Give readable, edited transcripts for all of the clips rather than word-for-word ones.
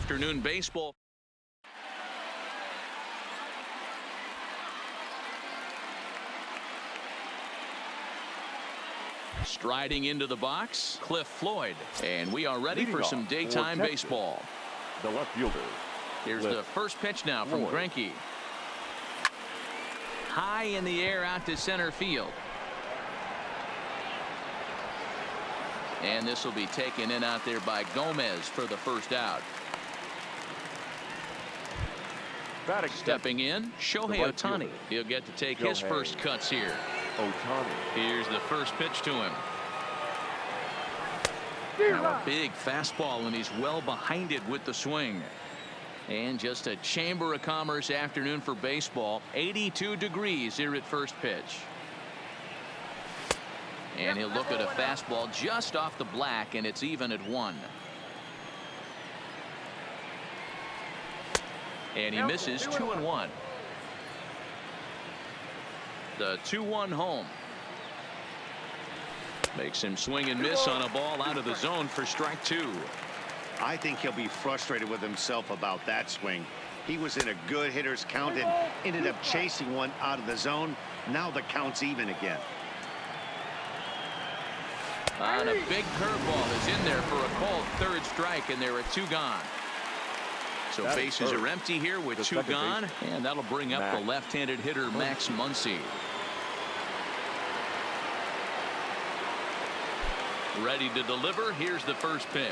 afternoon baseball. Striding into the box, Cliff Floyd. And we are ready for some daytime baseball. The left fielder. Here's the first pitch now from Greinke. High in the air out to center field. And this will be taken in out there by Gomez for the first out. Stepping in, Shohei Ohtani. He'll get to take his first cuts here. Here's the first pitch to him. Now a big fastball, and he's well behind it with the swing. And just a Chamber of Commerce afternoon for baseball. 82 degrees here at first pitch. And he'll look at a fastball just off the black, and it's even at 1. And he misses 2-1. The 2-1 home. Makes him swing and miss on a ball out of the zone for strike 2. I think he'll be frustrated with himself about that swing. He was in a good hitter's count and ended up chasing one out of the zone. Now the count's even again. And a big curveball is in there for a called third strike, and there are 2 gone. So bases are empty here with 2 gone, and that'll bring up the left-handed hitter Max Muncy. Ready to deliver. Here's the first pitch.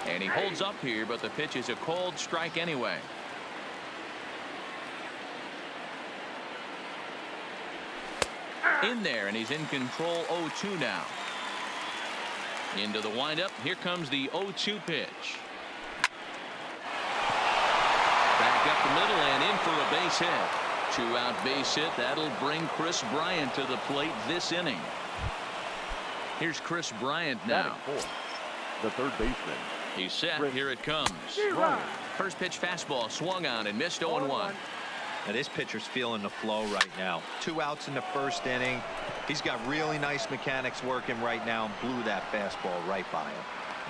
And he holds up here, but the pitch is a called strike anyway. In there, and he's in control. 0-2 now. Into the windup. Here comes the 0-2 pitch. Back up the middle and in for a base hit. 2-out base hit. That'll bring Chris Bryant to the plate this inning. Here's Chris Bryant now. The third baseman. He's set. Here it comes. First pitch fastball swung on and missed. 0-1. Now this pitcher's feeling the flow right now. 2 outs in the first inning. He's got really nice mechanics working right now and blew that fastball right by him.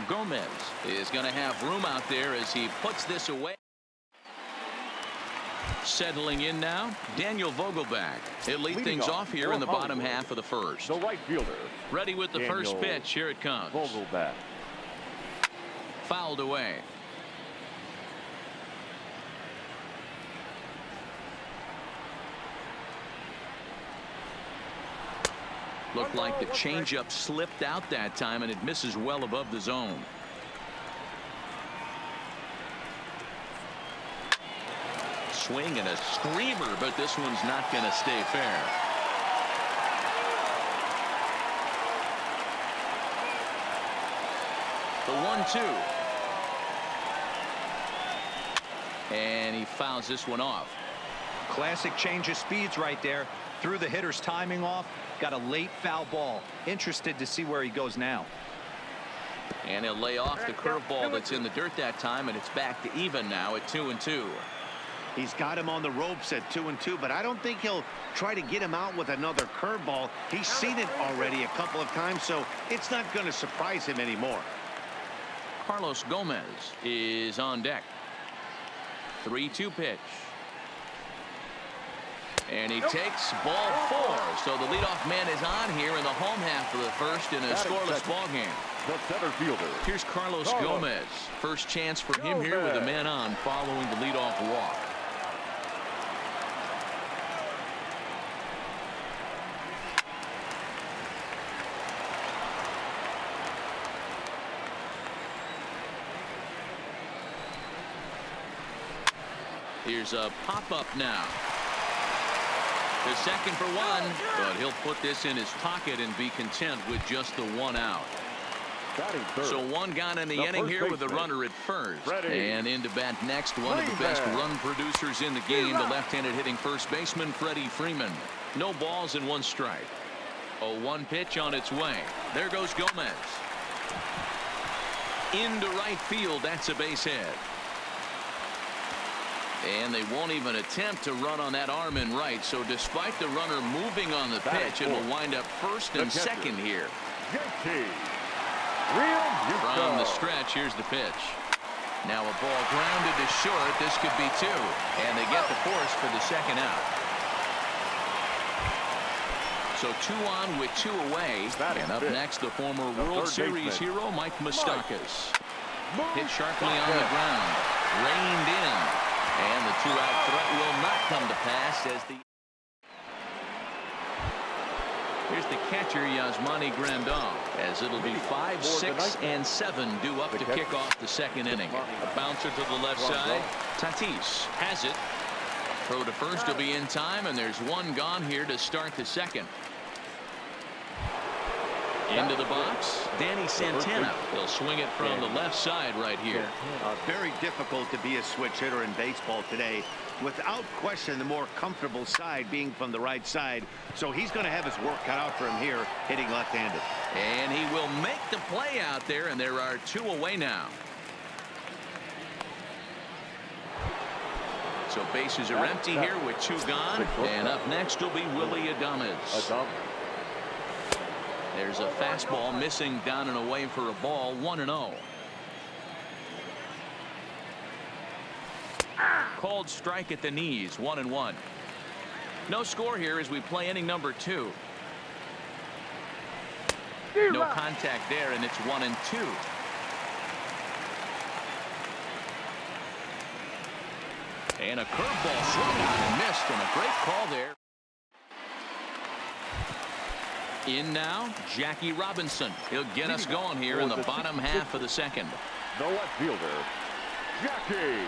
Gomez is going to have room out there as he puts this away. Settling in now, Daniel Vogelback. He'll lead things off here in the bottom half of the first. The right fielder. Ready with the first pitch. Here it comes. Vogelback. Fouled away. Looked like the changeup slipped out that time, and it misses well above the zone. Swing and a screamer, but this one's not going to stay fair. The 1-2. And he fouls this one off. Classic change of speeds right there. Threw the hitter's timing off. Got a late foul ball. Interested to see where he goes now. And he'll lay off the curveball that's in the dirt that time, and it's back to even now at 2-2. He's got him on the ropes at 2-2, but I don't think he'll try to get him out with another curveball. He's seen it already a couple of times, so it's not going to surprise him anymore. Carlos Gomez is on deck. 3-2 pitch. And he takes ball 4. So the leadoff man is on here in the home half of the first in a scoreless ball game. The center fielder. Here's Carlos Gomez. First chance for him here with a man on following the leadoff walk. Here's a pop-up now. The second for 1, but he'll put this in his pocket and be content with just the 1 out. So 1 gone in the inning here with a runner at first. And in to bat next, one of the best run producers in the game, the left-handed hitting first baseman, Freddie Freeman. No balls and 1 strike. A 1 pitch on its way. There goes Gomez. Into right field, that's a base hit. And they won't even attempt to run on that arm in right. So despite the runner moving on the pitch, it will wind up first and second here. From the stretch, here's the pitch. Now a ball grounded to short. This could be two. And they get the force for the second out. So 2 on with 2 away. And up next, the former World Series hero, Mike Moustakas. Hit sharply on the ground. Reined in. And the 2-out threat will not come to pass as the... Here's the catcher, Yasmani Grandal, as it'll be 5, 6, and 7 due up to kick off the second inning. A bouncer to the left side. Tatis has it. Throw to first will be in time, and there's 1 gone here to start the second. Into the box, Danny Santana. He'll swing it from the left side right here. Very difficult to be a switch hitter in baseball today. Without question, the more comfortable side being from the right side. So he's going to have his work cut out for him here, hitting left-handed. And he will make the play out there, and there are 2 away now. So bases are empty here with 2 gone. And up next will be Willie Adames. There's a fastball missing down and away for a ball. 1-0. Called strike at the knees. 1-1. No score here as we play inning number 2. No contact there, and it's 1-2. And a curveball swung on and missed, and a great call there. In now, Jackie Robinson. He'll get us going here in the bottom half of the second. The left fielder, Jackie.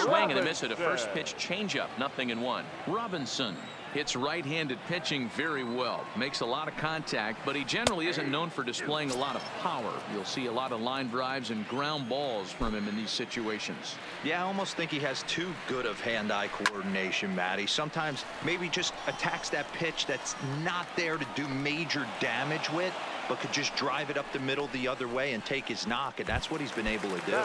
Swing and a miss at a first pitch changeup. 0-1. Robinson hits right-handed pitching very well. Makes a lot of contact, but he generally isn't known for displaying a lot of power. You'll see a lot of line drives and ground balls from him in these situations. Yeah, I almost think he has too good of hand-eye coordination, Matty. Sometimes maybe just attacks that pitch that's not there to do major damage with, but could just drive it up the middle the other way and take his knock, and that's what he's been able to do.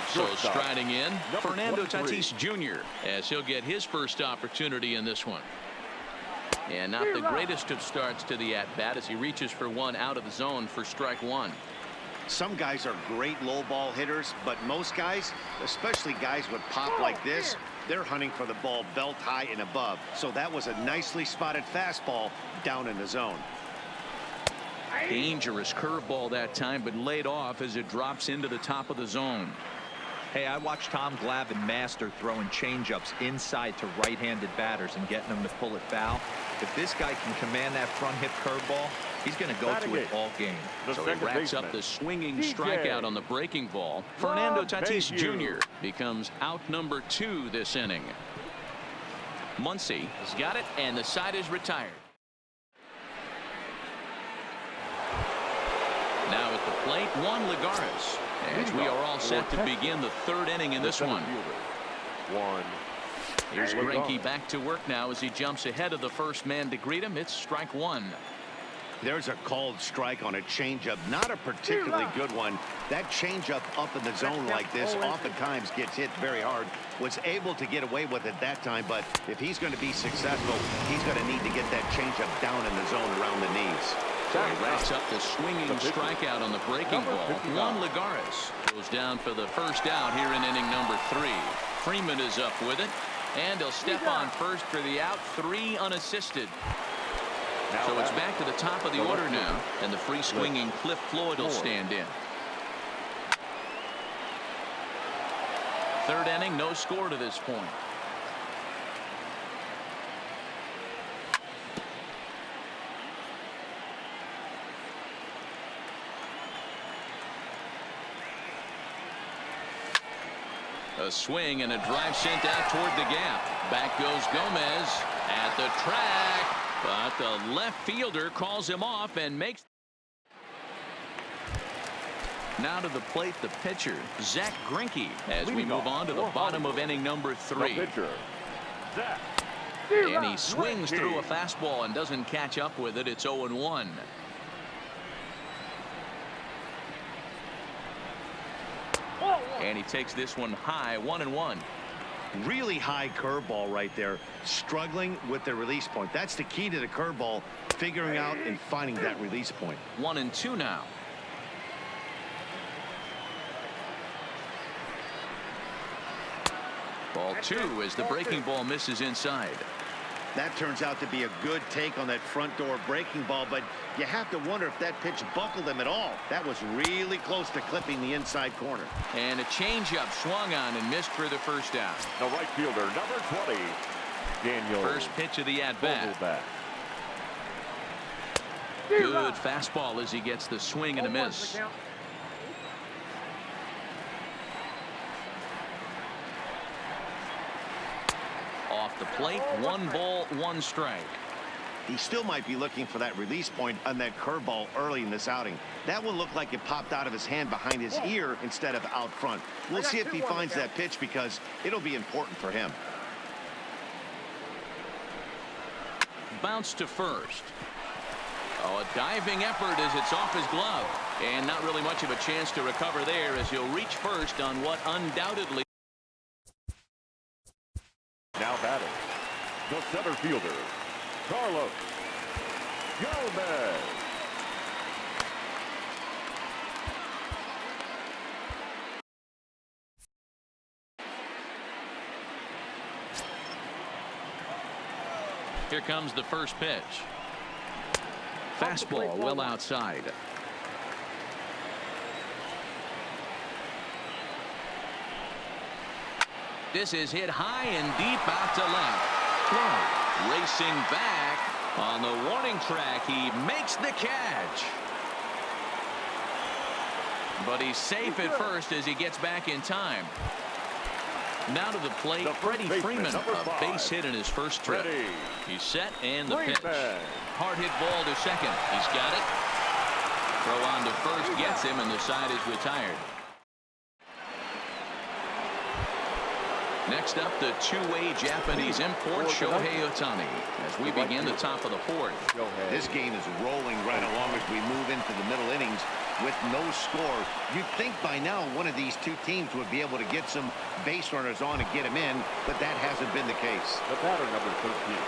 So striding in, Fernando Tatis Jr. as he'll get his first opportunity in this one. And not the greatest of starts to the at-bat as he reaches for 1 out of the zone for strike 1. Some guys are great low ball hitters, but most guys, especially guys with pop like this, they're hunting for the ball belt high and above. So that was a nicely spotted fastball down in the zone. Dangerous curveball that time, but laid off as it drops into the top of the zone. Hey, I watched Tom Glavine master throwing changeups inside to right-handed batters and getting them to pull it foul. If this guy can command that front hip curveball, he's going to go to it all game. So he racks up the swinging strikeout on the breaking ball. Fernando Tatis Jr. becomes out number 2 this inning. Muncy has got it, and the side is retired. Now at the plate, Juan Lagares, as we are all set to begin the 3rd inning in this one. Here's Greinke back to work now as he jumps ahead of the first man to greet him. It's strike 1. There's a called strike on a changeup, not a particularly good one. That changeup up in the zone like this oftentimes gets hit very hard. Was able to get away with it that time, but if he's going to be successful, he's going to need to get that changeup down in the zone around the knees. So he racks up the swinging strikeout on the breaking ball. Juan Lagares goes down for the first out here in inning number 3. Freeman is up with it, and he'll step on first for the out. 3 unassisted. So it's back to the top of the order now, and the free swinging Cliff Floyd will stand in. 3rd inning, no score to this point. A swing and a drive sent out toward the gap. Back goes Gomez at the track, but the left fielder calls him off and makes. Now to the plate, the pitcher, Zach Greinke, as we move on to the bottom of inning number 3. And he swings through a fastball and doesn't catch up with it. It's 0-1. And he takes this one high, 1-1. Really high curveball right there, struggling with the release point. That's the key to the curveball, figuring out and finding that release point. 1-2 now. Ball 2 as the breaking ball misses inside. That turns out to be a good take on that front door breaking ball, but you have to wonder if that pitch buckled him at all. That was really close to clipping the inside corner. And a changeup swung on and missed for the first down. The right fielder, number 20, Daniel. First pitch of the at-bat. Good fastball as he gets the swing and a miss. Off the plate, 1 ball, 1 strike. He still might be looking for that release point on that curveball early in this outing. That one looked like it popped out of his hand behind his ear instead of out front. We'll see if he finds that pitch because it'll be important for him. Bounce to first. Oh, a diving effort as it's off his glove. And not really much of a chance to recover there as he'll reach first on what undoubtedly. Now batting, the center fielder, Carlos Gomez. Here comes the first pitch. Fastball well outside. This is hit high and deep out to left. Racing back on the warning track. He makes the catch. But he's safe at first as he gets back in time. Now to the plate, Freddie Freeman, a base hit in his first trip. He's set and the pitch. Hard hit ball to second. He's got it. Throw on to first gets him and the side is retired. Next up, the two-way Japanese import, Shohei Ohtani, as we begin the top of the 4th. This game is rolling right along as we move into the middle innings with no score. You'd think by now one of these two teams would be able to get some base runners on and get them in, but that hasn't been the case. The batter, number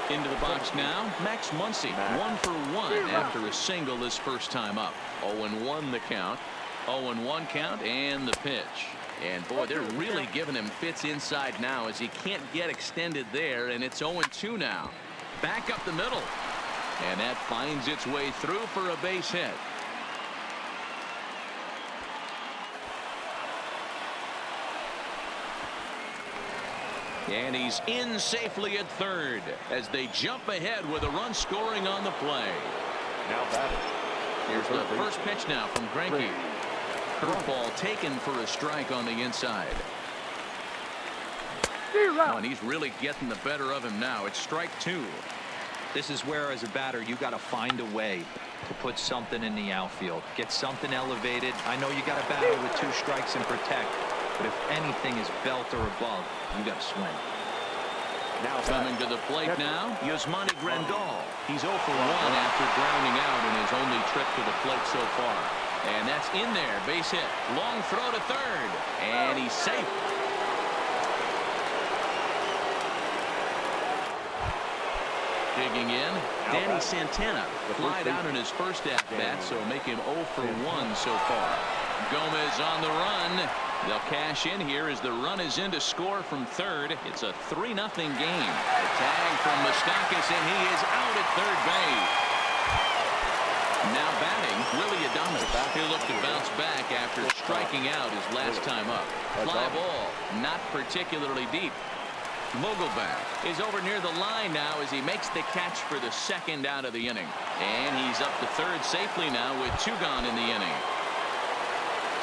13. Into the box now, Max Muncy, 1 for 1 after a single his first time up. 0-1 the count, 0-1 count, and the pitch. And boy, they're really giving him fits inside now as he can't get extended there, and it's 0-2 now. Back up the middle, and that finds its way through for a base hit. And he's in safely at third as they jump ahead with a run scoring on the play. Now batting. Here's the first pitch now from Greinke. Curveball taken for a strike on the inside. Oh, and he's really getting the better of him now. It's strike 2. This is where, as a batter, you got to find a way to put something in the outfield. Get something elevated. I know you got to battle with 2 strikes and protect, but if anything is belt or above, you got to swing. Now coming to the plate now, Yasmani Grandal. He's 0 for 1 after grounding out in his only trip to the plate so far. And that's in there. Base hit. Long throw to third. And he's safe. Digging in, Danny Santana. Flied out in his first at-bat, so make him 0 for 1 so far. Gomez on the run. They'll cash in here as the run is in to score from third. It's a 3-0 game. A tag from Moustakas, and he is out at third base. Now batting, Willie Adames. He'll look to bounce back after striking out his last time up. Fly ball, not particularly deep. Vogelbach is over near the line now as he makes the catch for the second out of the inning. And he's up to third safely now with 2 gone in the inning.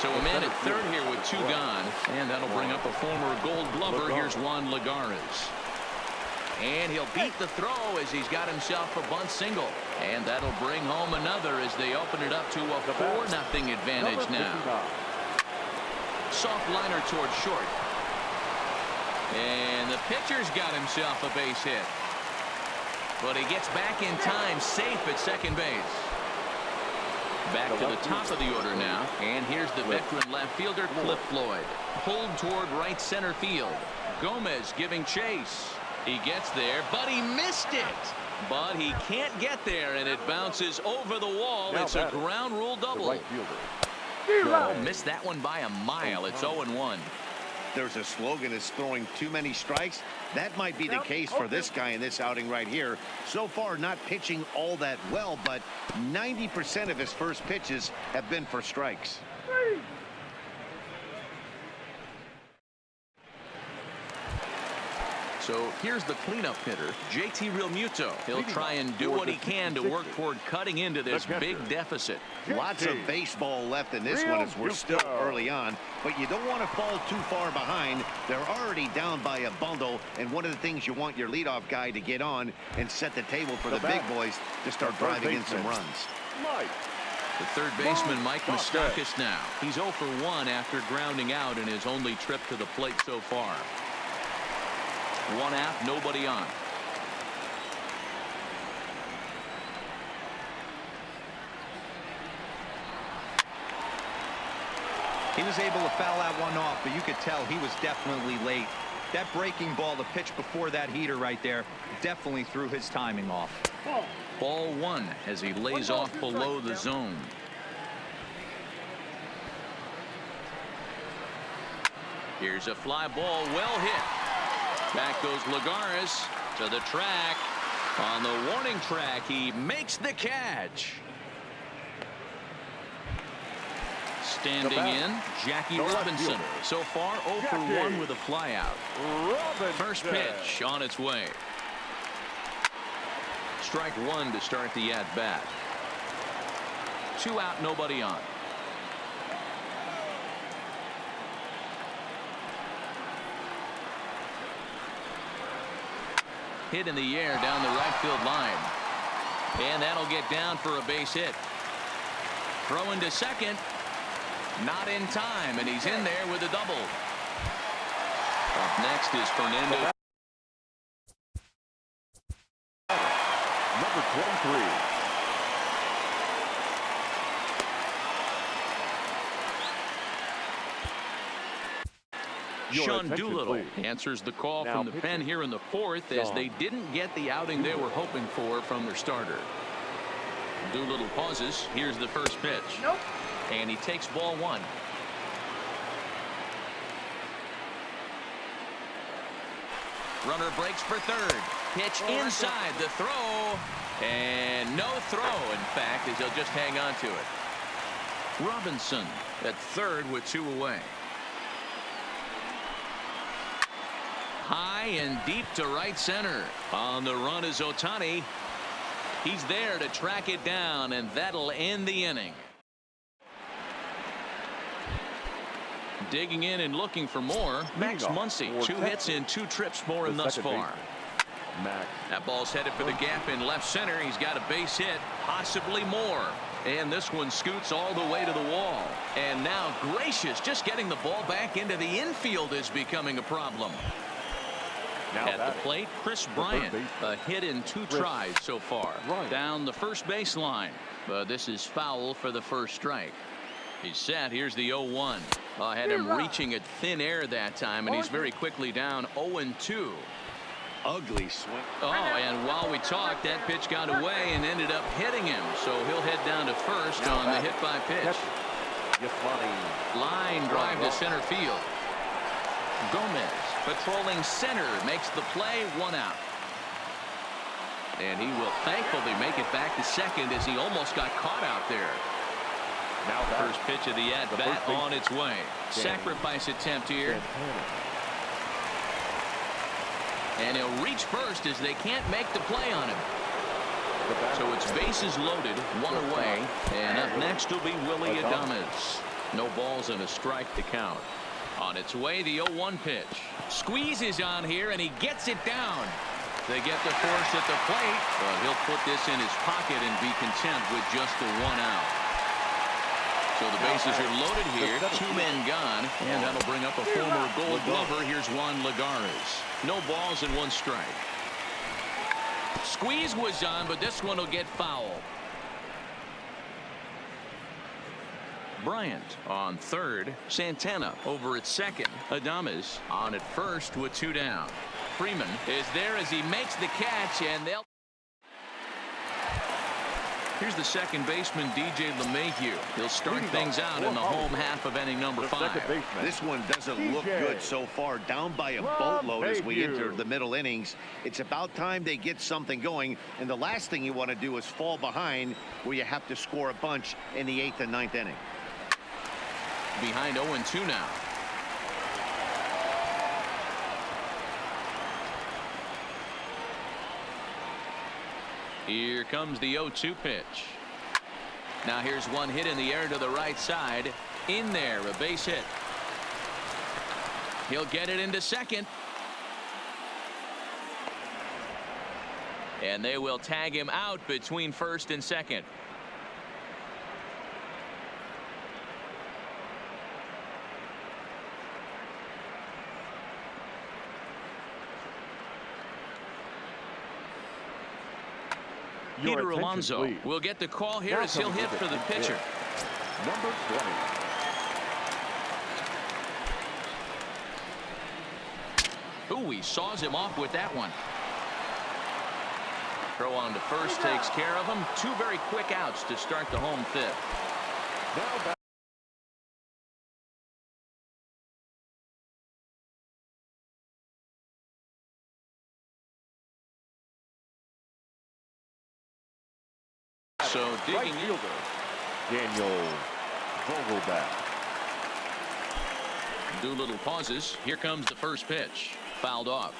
So a man at third here with 2 gone. And that'll bring up a former Gold Glover. Here's Juan Lagares. And he'll beat the throw as he's got himself a bunt single. And that'll bring home another as they open it up to a 4-0 advantage now. Soft liner towards short. And the pitcher's got himself a base hit. But he gets back in time, safe at second base. Back to the top of the order now. And here's the veteran left fielder, Cliff Floyd. Pulled toward right center field. Gomez giving chase. He gets there, but he missed it. But he can't get there, and it bounces over the wall. It's a ground rule double. Oh, missed that one by a mile. It's 0-1. there's a slogan that's throwing too many strikes. That might be the case for this guy in this outing right here. So far, not pitching all that well, but 90% of his first pitches have been for strikes. So here's the cleanup hitter, JT Realmuto. He'll try and do what he can to work toward cutting into this big deficit. Lots of baseball left in this one as we're still early on, but you don't want to fall too far behind. They're already down by a bundle, and one of the things you want your leadoff guy to get on and set the table for the big boys to start driving in some runs. The third baseman, Mike Moustakas now. He's 0 for 1 after grounding out in his only trip to the plate so far. 1 out, nobody on. He was able to foul that one off, but you could tell he was definitely late. That breaking ball, the pitch before that heater right there, definitely threw his timing off. Ball 1 as he lays off below the zone. Here's a fly ball, well hit. Back goes Lagares to the track. On the warning track, he makes the catch. Standing in, Jackie Robinson. So far, 0 for 1 with a flyout. First pitch on its way. Strike 1 to start the at-bat. 2 out, nobody on. Hit in the air down the right field line. And that'll get down for a base hit. Throwing to second. Not in time, and he's in there with a double. Up next is Fernando. Number 23. Sean Doolittle answers the call from the pen here in the 4th as they didn't get the outing they were hoping for from their starter. Doolittle pauses. Here's the first pitch. And he takes ball 1. Runner breaks for third. Pitch inside the throw. And no throw, in fact, as he'll just hang on to it. Robinson at third with 2 away. High and deep to right center. On the run is Ohtani. He's there to track it down, and that'll end the inning. Digging in and looking for more, Max Muncy. 2 hits in 2 trips for him thus far. That ball's headed for the gap in left center. He's got a base hit, possibly more. And this one scoots all the way to the wall. And now Gracious just getting the ball back into the infield is becoming a problem. At the plate, Chris Bryant. A hit in 2 tries so far. Down the first baseline. But this is foul for the first strike. He's set. Here's the 0-1. Had him reaching at thin air that time, and he's very quickly down 0-2. Ugly swing. And while we talked, that pitch got away and ended up hitting him. So he'll head down to first on the hit by pitch. Line drive to center field. Gomez patrolling center makes the play. 1 out. And he will thankfully make it back to second as he almost got caught out there. Now first pitch of the at-bat on its way. Sacrifice attempt here. And he'll reach first as they can't make the play on him. So it's bases loaded, 1 away. And up next will be Willie Adames. No balls and a strike to count. On its way, the 0-1 pitch. Squeezes on here, and he gets it down. They get the force at the plate, but he'll put this in his pocket and be content with just the 1 out. So the bases are loaded here. 2 men gone, and that'll bring up a former Gold Glover. Here's Juan Lagares. No balls and 1 strike. Squeeze was on, but this one will get foul. Bryant on third. Santana over at second. Adames on at first with 2 down. Freeman is there as he makes the catch, and they'll. Here's the second baseman, DJ LeMahieu. He'll start things out in the home half of inning number 5. This one doesn't look good so far. Down by a boatload as we enter the middle innings. It's about time they get something going. And the last thing you want to do is fall behind where you have to score a bunch in the 8th and 9th inning. Behind 0-2 now. Here comes the 0-2 pitch. Now here's one hit in the air to the right side. In there, a base hit. He'll get it into second. And they will tag him out between first and second. Peter Alonso will get the call here as he'll hit for the pitcher. Number 20. Ooh, he saws him off with that one. Throw on to first takes care of him. 2 very quick outs to start the home 5th. Now back. So digging Right fielder, Daniel Vogelback. Doolittle pauses. Here comes the first pitch. Fouled off.